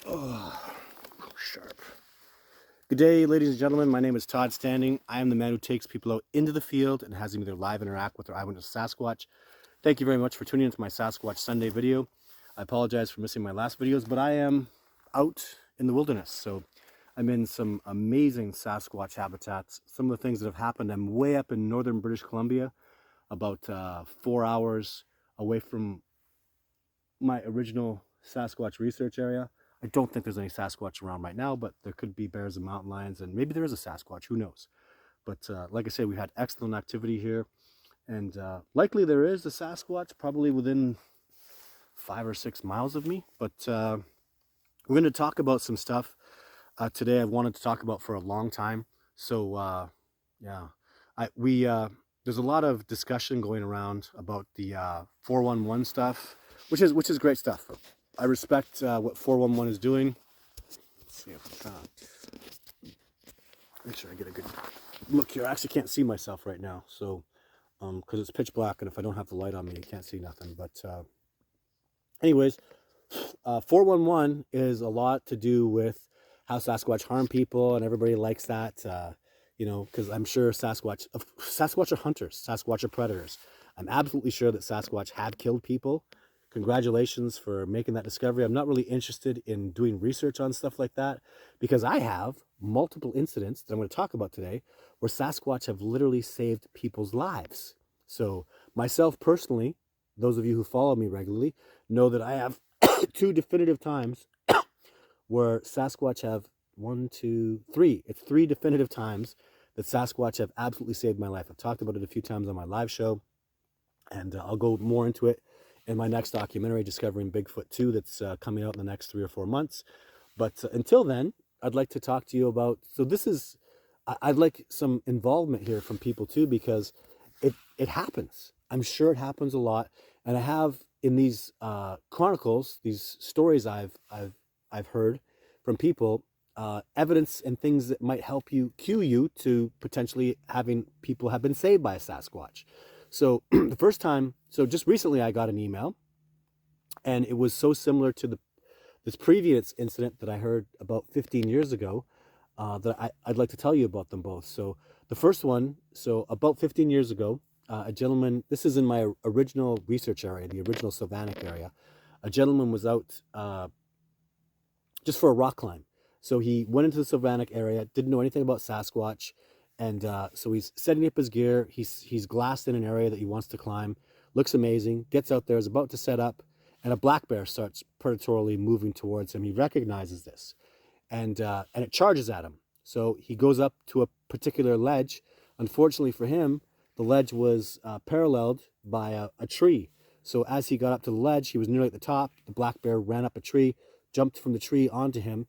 Oh, sharp. Good day, ladies and gentlemen. My name is Todd Standing. I am the man who takes people out into the field and has them either live interact with their eyewitness Sasquatch. Thank you very much for tuning into my Sasquatch Sunday video. I apologize for missing my last videos, but I am out in the wilderness. So I'm in some amazing Sasquatch habitats. Some of the things that have happened, I'm way up in northern British Columbia, about 4 hours away from my original Sasquatch research area. I don't think there's any Sasquatch around right now, but there could be bears and mountain lions, and maybe there is a Sasquatch, who knows. But like I say, we had excellent activity here, and likely there is a Sasquatch, probably within 5 or 6 miles of me. But we're going to talk about some stuff today I've wanted to talk about for a long time. So yeah, there's a lot of discussion going around about the 411 stuff, which is great stuff. I respect what 411 is doing. Let's see if I can make sure I get a good look here. I actually can't see myself right now, so because it's pitch black, and if I don't have the light on me, you can't see nothing. But anyways, 411 is a lot to do with how Sasquatch harm people, and everybody likes that. You know, because I'm sure Sasquatch are hunters, Sasquatch are predators. I'm absolutely sure that Sasquatch have killed people. Congratulations for making that discovery. I'm not really interested in doing research on stuff like that, because I have multiple incidents that I'm going to talk about today where Sasquatch have literally saved people's lives. So myself personally, those of you who follow me regularly know that I have two definitive times where Sasquatch have it's three definitive times that Sasquatch have absolutely saved my life. I've talked about it a few times on my live show, and I'll go more into it in my next documentary, Discovering Bigfoot 2, that's coming out in the next 3 or 4 months. But until then, I'd like to talk to you about, I'd like some involvement here from people too, because it happens. I'm sure it happens a lot. And I have in these chronicles, these stories I've heard from people, evidence and things that might help you cue you to potentially having people have been saved by a Sasquatch. So the first time, so just recently I got an email, and it was so similar to this previous incident that I heard about 15 years ago, that I'd like to tell you about them both. So the first one, so about 15 years ago, a gentleman, this is in my original research area, the original Sylvanic area, a gentleman was out just for a rock climb. So he went into the Sylvanic area, didn't know anything about Sasquatch, and so he's setting up his gear. He's glassed in an area that he wants to climb. Looks amazing. Gets out there, is about to set up, and a black bear starts predatorily moving towards him. He recognizes this, and it charges at him. So he goes up to a particular ledge. Unfortunately for him, the ledge was paralleled by a tree. So as he got up to the ledge, he was nearly at the top. The black bear ran up a tree, jumped from the tree onto him,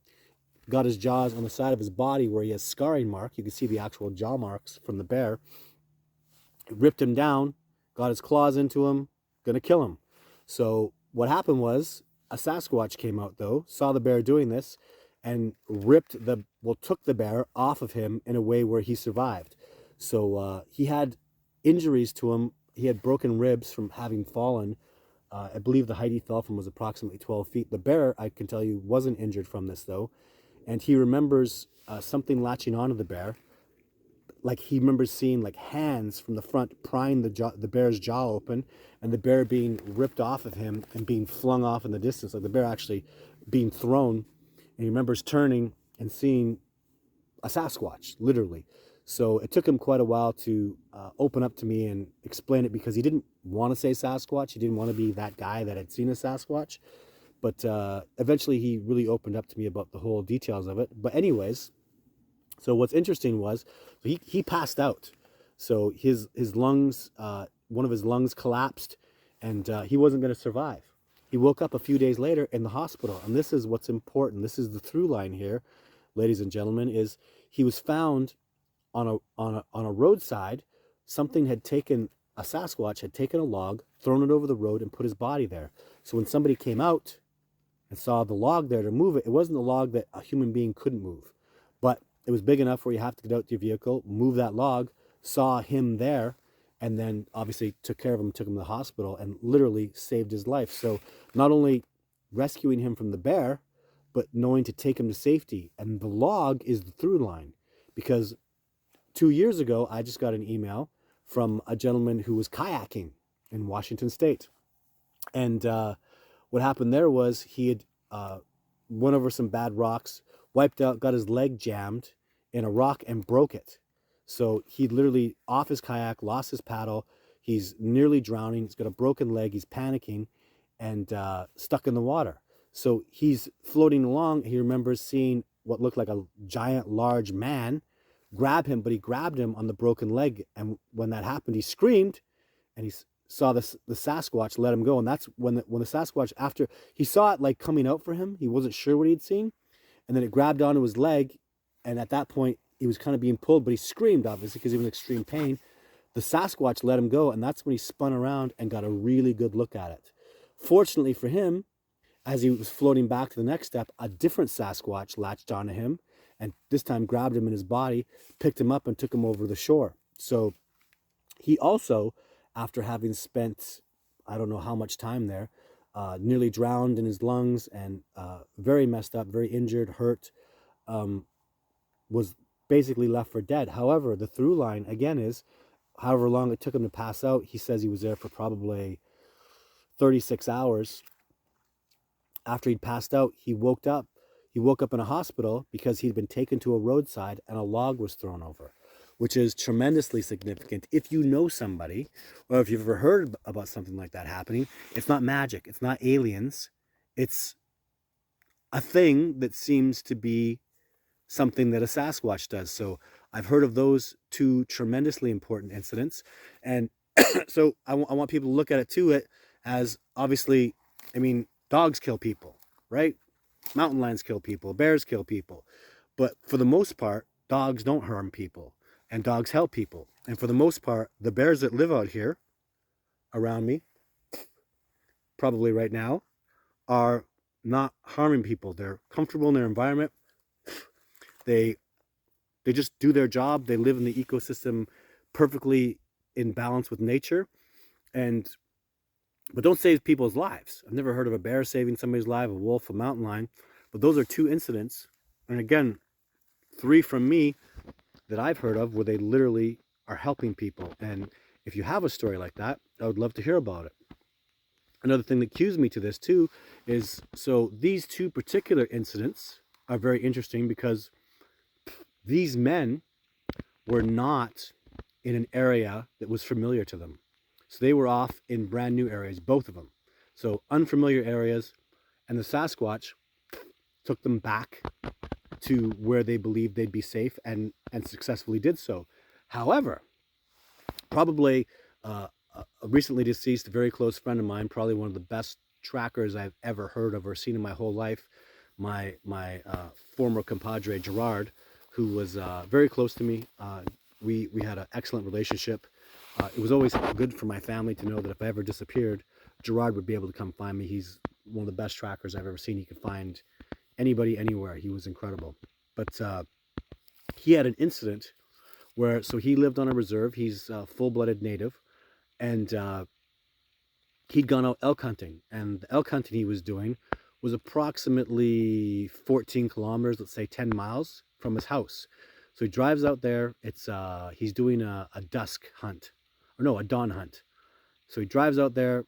got his jaws on the side of his body where he has scarring mark. You can see the actual jaw marks from the bear. It ripped him down, got his claws into him, gonna kill him. So what happened was a Sasquatch came out though, saw the bear doing this, and took the bear off of him in a way where he survived. So he had injuries to him. He had broken ribs from having fallen. I believe the height he fell from was approximately 12 feet. The bear, I can tell you, wasn't injured from this though. And he remembers something latching onto the bear. Like he remembers seeing like hands from the front prying the bear's jaw open, and the bear being ripped off of him and being flung off in the distance, like the bear actually being thrown. And he remembers turning and seeing a Sasquatch, literally. So it took him quite a while to open up to me and explain it, because he didn't want to say Sasquatch. He didn't want to be that guy that had seen a Sasquatch. But eventually he really opened up to me about the whole details of it. But anyways, so what's interesting was he passed out. So his lungs, one of his lungs collapsed, and he wasn't going to survive. He woke up a few days later in the hospital. And this is what's important. This is the through line here, ladies and gentlemen, is he was found on a roadside. Something had taken, a Sasquatch had taken a log, thrown it over the road, and put his body there. So when somebody came out and saw the log there to move it, it wasn't a log that a human being couldn't move, but it was big enough where you have to get out to your vehicle, move that log, saw him there, and then obviously took care of him, took him to the hospital, and literally saved his life. So not only rescuing him from the bear, but knowing to take him to safety. And the log is the through line, because 2 years ago, I just got an email from a gentleman who was kayaking in Washington State. And what happened there was he had went over some bad rocks, wiped out, got his leg jammed in a rock and broke it. So he literally off his kayak, lost his paddle. He's nearly drowning. He's got a broken leg. He's panicking and stuck in the water. So he's floating along. He remembers seeing what looked like a giant, large man grab him, but he grabbed him on the broken leg. And when that happened, he screamed, and he saw the Sasquatch let him go. And that's when the Sasquatch, after he saw it like coming out for him, he wasn't sure what he'd seen. And then it grabbed onto his leg. And at that point, he was kind of being pulled, but he screamed, obviously, because he was in extreme pain. The Sasquatch let him go, and that's when he spun around and got a really good look at it. Fortunately for him, as he was floating back to the next step, a different Sasquatch latched onto him and this time grabbed him in his body, picked him up, and took him over the shore. So he also, after having spent, I don't know how much time there, nearly drowned in his lungs and very messed up, very injured, hurt, was basically left for dead. However, the through line, again, is however long it took him to pass out. He says he was there for probably 36 hours. After he'd passed out, he woke up. He woke up in a hospital because he'd been taken to a roadside and a log was thrown over, which is tremendously significant. If you know somebody, or if you've ever heard about something like that happening, it's not magic. It's not aliens. It's a thing that seems to be something that a Sasquatch does. So I've heard of those two tremendously important incidents. And so I want people to look at it too, as obviously, I mean, dogs kill people, right? Mountain lions kill people, bears kill people. But for the most part, dogs don't harm people and dogs help people. And for the most part, the bears that live out here around me, probably right now, are not harming people. They're comfortable in their environment. They just do their job. They live in the ecosystem perfectly in balance with nature. But don't save people's lives. I've never heard of a bear saving somebody's life, a wolf, a mountain lion. But those are two incidents. And again, 3 from me that I've heard of where they literally are helping people. And if you have a story like that, I would love to hear about it. Another thing that cues me to this too is, so these 2 particular incidents are very interesting because these men were not in an area that was familiar to them. So they were off in brand new areas, both of them. So unfamiliar areas, and the Sasquatch took them back to where they believed they'd be safe and successfully did so. However, probably a recently deceased, very close friend of mine, probably one of the best trackers I've ever heard of or seen in my whole life, my former compadre Gerard, who was very close to me. We had an excellent relationship. It was always good for my family to know that if I ever disappeared, Gerard would be able to come find me. He's one of the best trackers I've ever seen. He could find anybody, anywhere. He was incredible. But he had an incident where, so he lived on a reserve. He's a full-blooded native. And he'd gone out elk hunting. And the elk hunting he was doing was approximately 14 kilometers, let's say 10 miles from his house. So he drives out there. It's he's doing a dusk hunt. Or no, a dawn hunt. So he drives out there,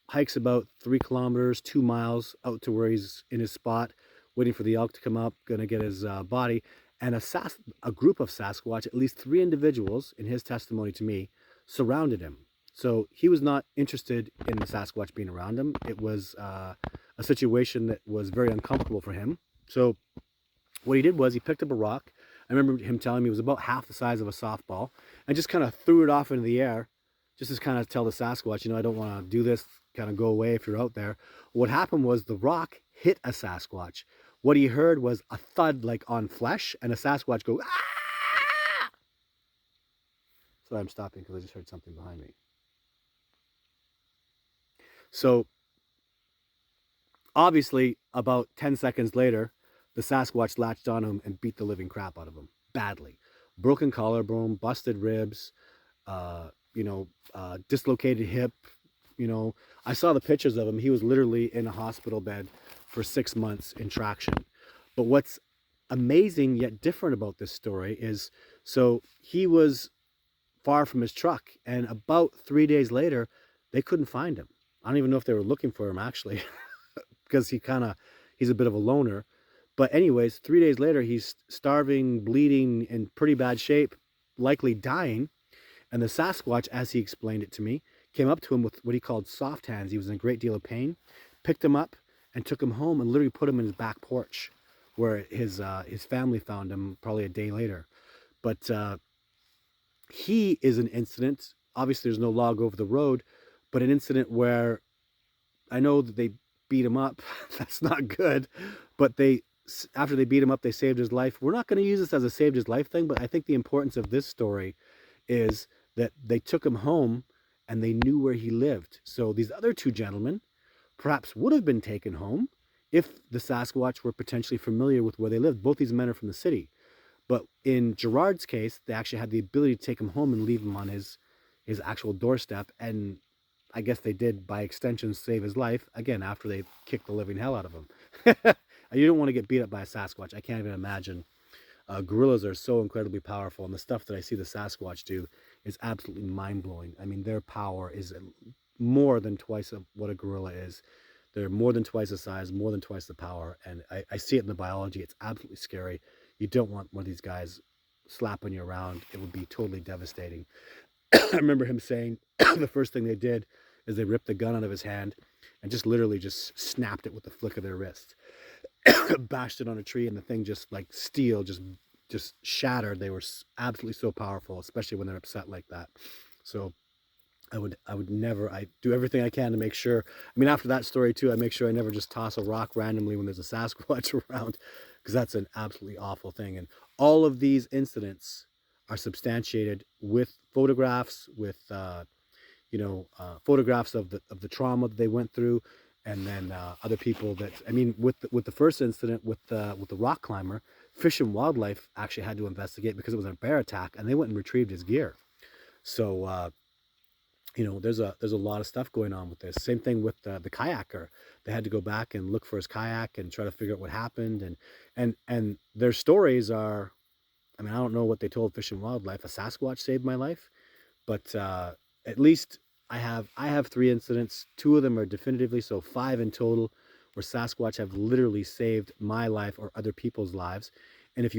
hikes about 3 kilometers, 2 miles out to where he's in his spot, waiting for the elk to come up, going to get his body. And a group of Sasquatch, at least 3 individuals, in his testimony to me, surrounded him. So he was not interested in the Sasquatch being around him. It was a situation that was very uncomfortable for him. So what he did was he picked up a rock. I remember him telling me it was about half the size of a softball, and just kind of threw it off into the air, just to kind of tell the Sasquatch, you know, I don't want to do this, kind of go away if you're out there. What happened was the rock hit a Sasquatch. What he heard was a thud like on flesh, and a Sasquatch go, ah! Sorry, I'm stopping because I just heard something behind me. So, obviously, about 10 seconds later, the Sasquatch latched on him and beat the living crap out of him, badly. Broken collarbone, busted ribs, dislocated hip, You know, I saw the pictures of him. He was literally in a hospital bed for 6 months in traction. But what's amazing yet different about this story is, so he was far from his truck, and about 3 days later, they couldn't find him. I don't even know if they were looking for him actually, because he's a bit of a loner. But anyways, 3 days later, he's starving, bleeding, in pretty bad shape, likely dying. And the Sasquatch, as he explained it to me, came up to him with what he called soft hands. He was in a great deal of pain, picked him up and took him home and literally put him in his back porch, where his family found him probably a day later. But he is an incident. Obviously, there's no log over the road, but an incident where I know that they beat him up. That's not good. But after they beat him up, they saved his life. We're not going to use this as a saved his life thing, but I think the importance of this story is that they took him home and they knew where he lived. So these other two gentlemen perhaps would have been taken home if the Sasquatch were potentially familiar with where they lived. Both these men are from the city. But in Gerard's case, they actually had the ability to take him home and leave him on his actual doorstep. And I guess they did, by extension, save his life, again, after they kicked the living hell out of him. You don't want to get beat up by a Sasquatch. I can't even imagine. Gorillas are so incredibly powerful, and the stuff that I see the Sasquatch do is absolutely mind-blowing. I mean, their power is more than twice of what a gorilla is. They're more than twice the size, more than twice the power, and I see it in the biology. It's absolutely scary. You don't want one of these guys slapping you around. It would be totally devastating. I remember him saying the first thing they did is they ripped the gun out of his hand and just literally just snapped it with the flick of their wrist. Bashed it on a tree, and the thing just like steel just shattered. They were absolutely so powerful, especially when they're upset like that. So I would never, I do everything I can to make sure, I mean, after that story too, I make sure I never just toss a rock randomly when there's a Sasquatch around, because that's an absolutely awful thing. And all of these incidents are substantiated with photographs, with photographs of the trauma that they went through, and then other people that, I mean, with the first incident with the rock climber, Fish and Wildlife actually had to investigate because it was a bear attack, and they went and retrieved his gear. So there's a lot of stuff going on with this. Same thing with the kayaker. They had to go back and look for his kayak and try to figure out what happened, and their stories are, I mean, I don't know what they told Fish and Wildlife. A Sasquatch saved my life, but at least I have 3 incidents. 2 of them are definitively, so 5 in total, where Sasquatch have literally saved my life or other people's lives. And if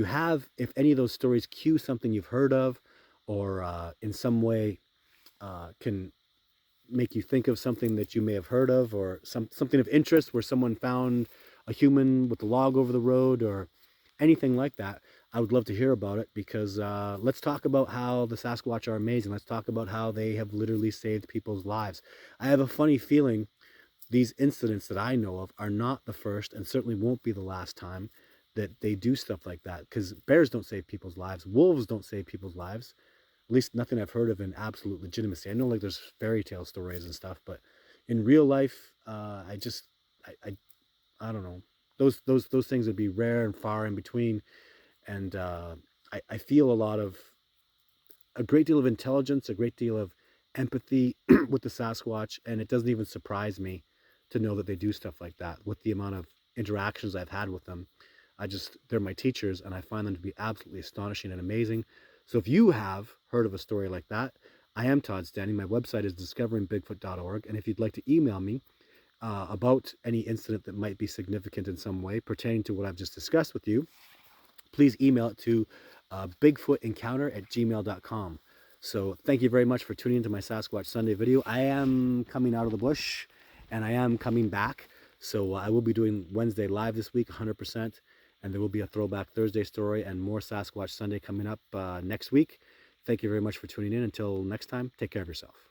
any of those stories cue something you've heard of, or in some way can make you think of something that you may have heard of, or something of interest where someone found a human with a log over the road or anything like that, I would love to hear about it, because let's talk about how the Sasquatch are amazing. Let's talk about how they have literally saved people's lives. I have a funny feeling these incidents that I know of are not the first, and certainly won't be the last time that they do stuff like that, because bears don't save people's lives. Wolves don't save people's lives. At least nothing I've heard of in absolute legitimacy. I know, like, there's fairy tale stories and stuff, but in real life, I don't know. Those things would be rare and far in between. And I feel a great deal of intelligence, a great deal of empathy with the Sasquatch, and it doesn't even surprise me to know that they do stuff like that. With the amount of interactions I've had with them, they're my teachers, and I find them to be absolutely astonishing and amazing. So if you have heard of a story like that, I am Todd Standing. My website is discoveringbigfoot.org, and if you'd like to email me about any incident that might be significant in some way pertaining to what I've just discussed with you, please email it to bigfootencounter@gmail.com. So thank you very much for tuning into my Sasquatch Sunday video. I am coming out of the bush, and I am coming back. So I will be doing Wednesday live this week, 100%. And there will be a Throwback Thursday story and more Sasquatch Sunday coming up next week. Thank you very much for tuning in. Until next time, take care of yourself.